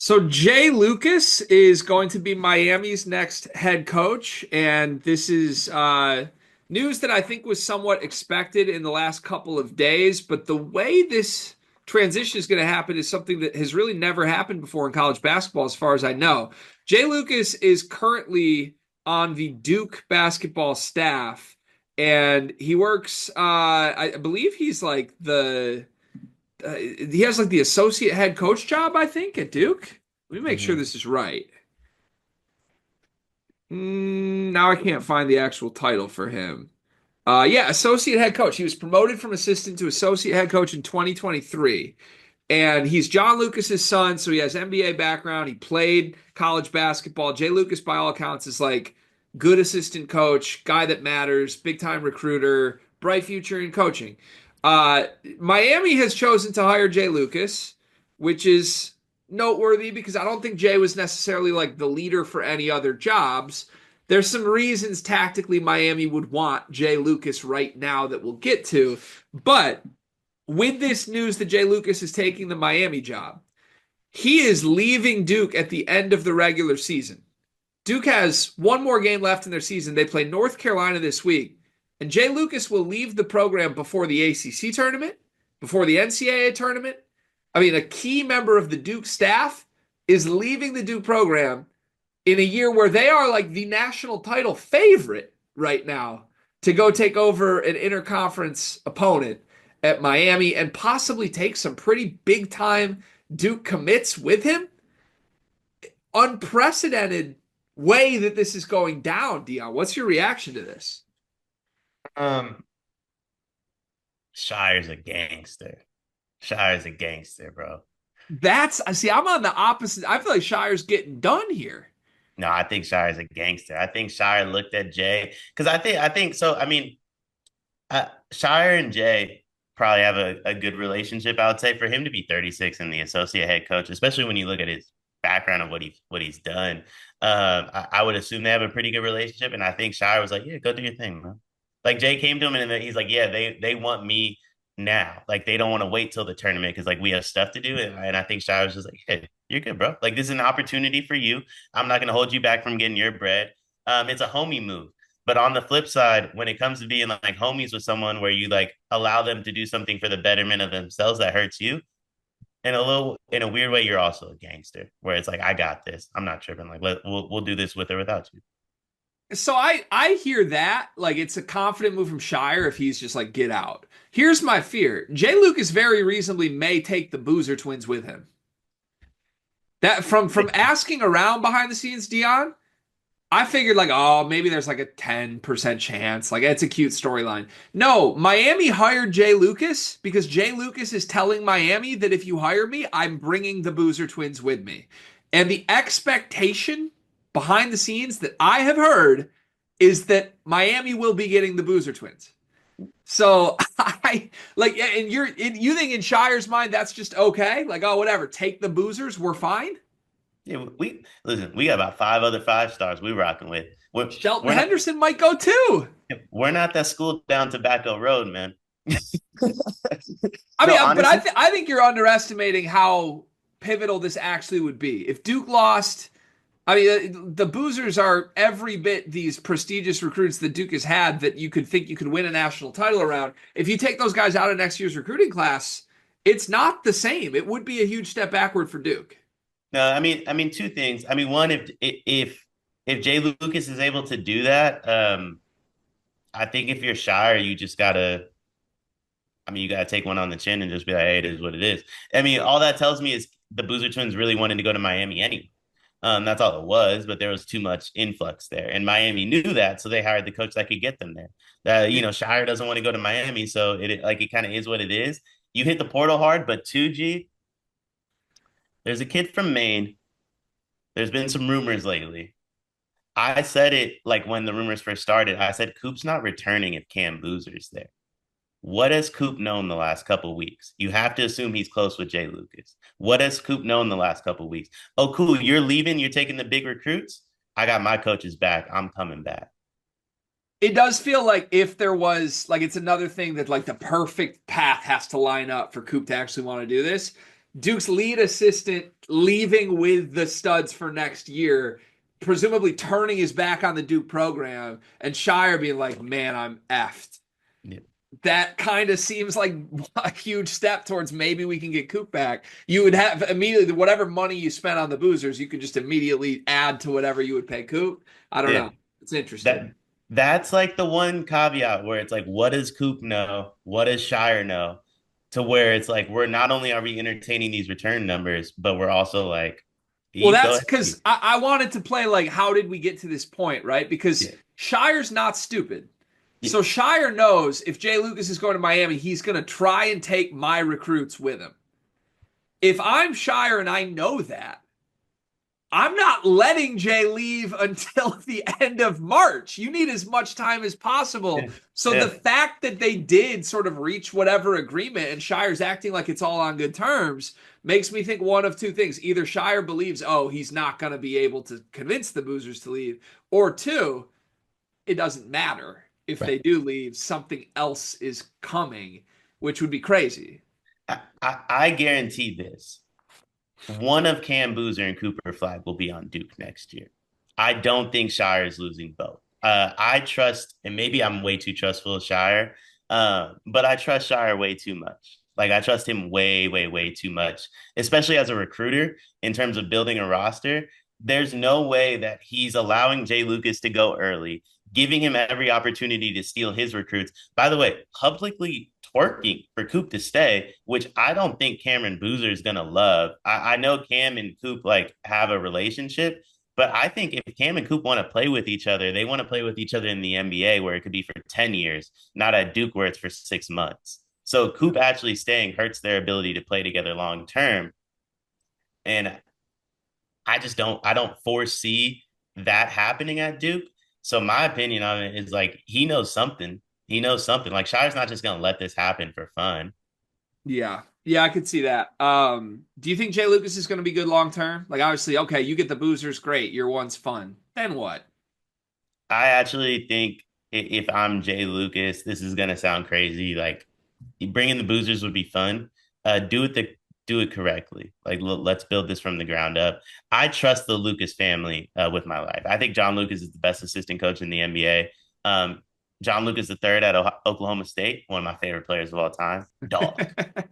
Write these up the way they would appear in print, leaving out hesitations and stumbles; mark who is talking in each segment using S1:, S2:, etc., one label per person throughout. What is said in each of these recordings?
S1: So Jay Lucas is going to be Miami's next head coach, and this is news that I think was somewhat expected in the last couple of days. But the way this transition is going to happen is something that has really never happened before in college basketball, as far as I know. Jay Lucas is currently on the Duke basketball staff, and he works. I believe he's like he has like the associate head coach job, I think, at Duke. Let me make sure
S2: hmm
S1: this is right. Now I can't find the actual title for him. Yeah, associate head coach. He was promoted from assistant to associate head coach in 2023. And he's John Lucas's son, so he has NBA background. He played college basketball. Jay Lucas, by all accounts, is like good assistant coach, guy that matters, big time recruiter, bright future in coaching. Miami has chosen to hire Jay Lucas, which is noteworthy because I don't think Jay was necessarily like the leader for any other jobs. There's some reasons tactically Miami would want Jay Lucas right now that we'll get to, but with this news that Jay Lucas is taking the Miami job, he is leaving Duke at the end of the regular season. Duke has one more game left in their season. They play North Carolina this week, and Jay Lucas will leave the program before the ACC tournament, before the NCAA tournament. I mean, a key member of the Duke staff is leaving the Duke program in a year where they are like the national title favorite right now to go take over an interconference opponent at Miami and possibly take some pretty big time Duke commits with him. Unprecedented way that this is going down, Dion. What's your reaction to this?
S2: Um, Shire's a gangster. Shire's a gangster, bro.
S1: That's see, I'm on the opposite. I feel like Shire's getting done here.
S2: No, I think Shire's a gangster. I think Shire looked at Jay because I think so. I mean, Shire and Jay probably have a good relationship. I would say for him to be 36 and the associate head coach, especially when you look at his background of what he's done, I would assume they have a pretty good relationship. And I think Shire was like, "Yeah, go do your thing, man." Like Jay came to him and then he's like, "Yeah, they want me now. Like they don't want to wait till the tournament because like we have stuff to do." And I think Shire was just like, "Hey, you're good, bro. Like this is an opportunity for you. I'm not going to hold you back from getting your bread. It's a homie move." But on the flip side, when it comes to being like homies with someone where you like allow them to do something for the betterment of themselves that hurts you, in a weird way, you're also a gangster. Where it's like, I got this. I'm not tripping. Like, we'll do this with or without you.
S1: So I hear that like it's a confident move from Shire if he's just like get out. Here's my fear. Jay Lucas very reasonably may take the Boozer twins with him. That from asking around behind the scenes, Dion, I figured like, oh, maybe there's like a 10% chance. Like it's a cute storyline. No, Miami hired Jay Lucas because Jay Lucas is telling Miami that if you hire me, I'm bringing the Boozer twins with me. And the expectation behind the scenes that I have heard is that Miami will be getting the Boozer twins. So I like, and you think in Shire's mind that's just okay? Like, oh, whatever, take the Boozers, we're fine.
S2: Yeah, we listen. We got about five other 5 stars we rocking with. We're
S1: Shelton
S2: we're not
S1: Henderson might go too.
S2: we're not that school down Tobacco Road, man.
S1: I
S2: No,
S1: mean, but
S2: honestly,
S1: I think you're underestimating how pivotal this actually would be. If Duke lost, I mean, the Boozers are every bit these prestigious recruits that Duke has had that you could think you could win a national title around. If you take those guys out of next year's recruiting class, it's not the same. It would be a huge step backward for Duke.
S2: no. I mean, two things. I mean, one, if Jay Lucas is able to do that, I think if you're Shire, you just gotta. I mean, you gotta take one on the chin and just be like, "Hey, it is what it is." I mean, all that tells me is the Boozer Twins really wanted to go to Miami anyway. That's all it was, but there was too much influx there, and Miami knew that, so they hired the coach that could get them there. Shire doesn't want to go to Miami, so it kind of is what it is. You hit the portal hard, but 2G, there's a kid from Maine. There's been some rumors lately. I said it like when the rumors first started. I said Coop's not returning if Cam Boozer's there. What has Coop known the last couple of weeks? You have to assume he's close with Jay Lucas. What has Coop known the last couple of weeks? Oh, cool. You're leaving. You're taking the big recruits. I got my coaches back. I'm coming back.
S1: It does feel like if there was like it's another thing that like the perfect path has to line up for Coop to actually want to do this. Duke's lead assistant leaving with the studs for next year, presumably turning his back on the Duke program, and Shire being like, man, I'm effed.
S2: Yeah.
S1: That kind of seems like a huge step towards maybe we can get Coop back. You would have immediately whatever money you spent on the boozers, you could just immediately add to whatever you would pay Coop. I don't
S2: Yeah.
S1: know. It's interesting.
S2: That that's like the one caveat where it's like, what does Coop know? What does Shire know? To where it's like we're not only are we entertaining these return numbers, but we're also like,
S1: Well,
S2: you go
S1: that's
S2: ahead.
S1: because I wanted to play like, how did we get to this point, right? Because
S2: Yeah.
S1: Shire's not stupid.
S2: Yeah.
S1: So Shire knows if Jay Lucas is going to Miami, he's going to try and take my recruits with him. If I'm Shire and I know that, I'm not letting Jay leave until the end of March. You need as much time as possible.
S2: Yeah.
S1: So the
S2: Yeah.
S1: fact that they did sort of reach whatever agreement and Shire's acting like it's all on good terms makes me think one of two things. Either Shire believes, oh, he's not going to be able to convince the Boozers to leave, or two, it doesn't matter. If
S2: Right.
S1: they do leave, something else is coming, which would be crazy.
S2: I guarantee this. One of Cam Boozer and Cooper Flagg will be on Duke next year. I don't think Shire is losing both. I trust, and maybe I'm way too trustful of Shire, but I trust Shire way too much. Like I trust him way, way, way too much, especially as a recruiter in terms of building a roster. There's no way that he's allowing Jay Lucas to go early, giving him every opportunity to steal his recruits. By the way, publicly twerking for Coop to stay, which I don't think Cameron Boozer is gonna love. I know Cam and Coop like have a relationship, but I think if Cam and Coop want to play with each other, they want to play with each other in the NBA where it could be for 10 years, not at Duke where it's for 6 months. So Coop actually staying hurts their ability to play together long term. And I don't foresee that happening at Duke. So my opinion on it is like he knows something. He knows something. Like Shire's not just gonna let this happen for fun.
S1: Yeah. Yeah, I could see that. Do you think Jay Lucas is going to be good long term? Like, obviously, okay, you get the boozers, great. Year one's fun. Then what?
S2: I actually think if I'm Jay Lucas, this is gonna sound crazy. Like bringing the boozers would be fun. Do it correctly. Like let's build this from the ground up. I trust the Lucas family with my life. I think John Lucas is the best assistant coach in the NBA. Um, John Lucas the third at Oklahoma State, one of my favorite players of all time. Dog,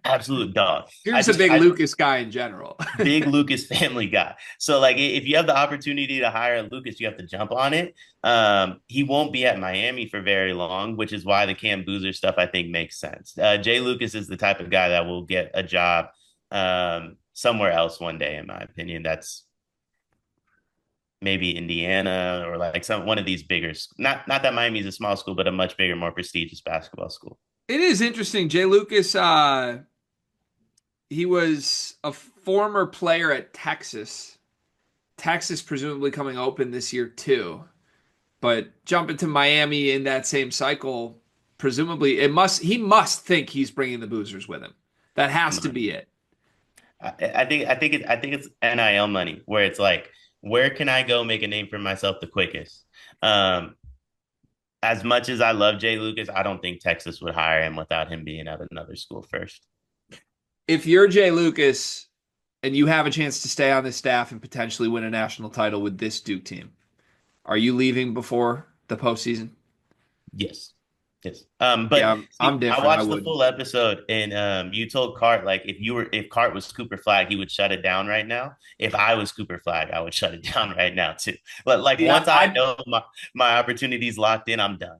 S2: absolute dog.
S1: You're just a big
S2: I
S1: Lucas guy in general.
S2: big Lucas family guy. So like if you have the opportunity to hire Lucas, you have to jump on it. He won't be at Miami for very long, which is why the Cam Boozer stuff I think makes sense. Jay Lucas is the type of guy that will get a job somewhere else one day, in my opinion. That's maybe Indiana or like some one of these bigger. Not that Miami is a small school, but a much bigger, more prestigious basketball school.
S1: It is interesting. Jay Lucas, he was a former player at Texas. Texas presumably coming open this year too. But jumping to Miami in that same cycle, presumably he must think he's bringing the boozers with him. That has to
S2: Money.
S1: be it.
S2: I think it's NIL money where it's like, where can I go make a name for myself the quickest? Um, as much as I love Jay Lucas, I don't think Texas would hire him without him being at another school first.
S1: If you're Jay Lucas and you have a chance to stay on this staff and potentially win a national title with this Duke team, are you leaving before the postseason?
S2: Yes. Yes.
S1: Yeah,
S2: But
S1: I'm
S2: see, I
S1: different. I
S2: watched the
S1: wouldn't.
S2: full episode and you told Cart like if Cart was Cooper Flag, he would shut it down right now. If I was Cooper Flag, I would shut it down right now too. But like
S1: Yeah,
S2: once I know my opportunity's locked in, I'm done.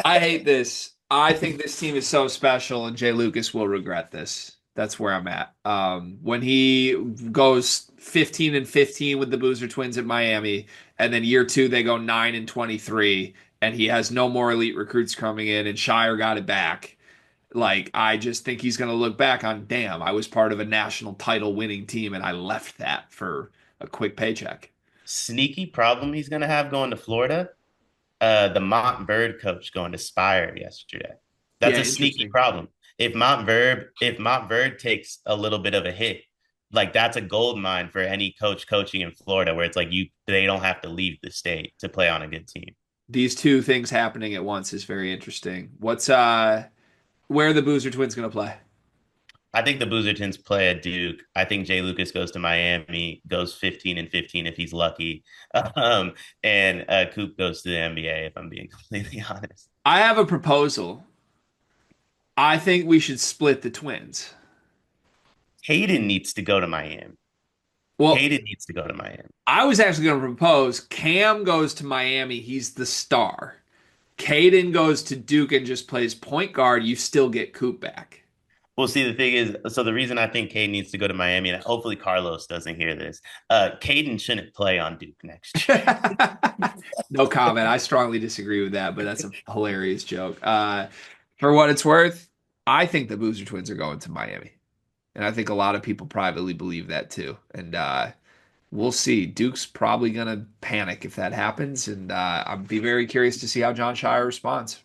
S1: I hate this. I think this team is so special, and Jay Lucas will regret this. That's where I'm at. When he goes 15 and 15 with the Boozer Twins at Miami, and then year two they go 9 and 23, and he has no more elite recruits coming in, and Shire got it back. Like, I just think he's going to look back on, damn, I was part of a national title winning team, and I left that for a quick paycheck.
S2: Sneaky problem he's gonna have going to Florida. The Montverde coach going to Spire yesterday. That's
S1: Yeah,
S2: a sneaky
S1: interesting.
S2: problem. If Montverde takes a little bit of a hit, like that's a gold mine for any coach coaching in Florida, where it's like they don't have to leave the state to play on a good team.
S1: These two things happening at once is very interesting. Where are the Boozer Twins going to play?
S2: I think the Boozertons play at Duke. I think Jay Lucas goes to Miami, goes 15-15 if he's lucky. Um, and Coop goes to the NBA, if I'm being completely honest.
S1: I have a proposal. I think we should split the Twins.
S2: Hayden needs to go to Miami.
S1: Well,
S2: Hayden needs to go to Miami.
S1: I was actually going to propose Cam goes to Miami. He's the star. Caden goes to Duke and just plays point guard. You still get Coop back.
S2: Well, see, the thing is, so the reason I think Cade needs to go to Miami, and hopefully Carlos doesn't hear this, Caden shouldn't play on Duke next year.
S1: No comment. I strongly disagree with that, but that's a hilarious joke. For what it's worth, I think the Boozer Twins are going to Miami. And I think a lot of people privately believe that too. And we'll see. Duke's probably going to panic if that happens. And I'd be very curious to see how John Shire responds.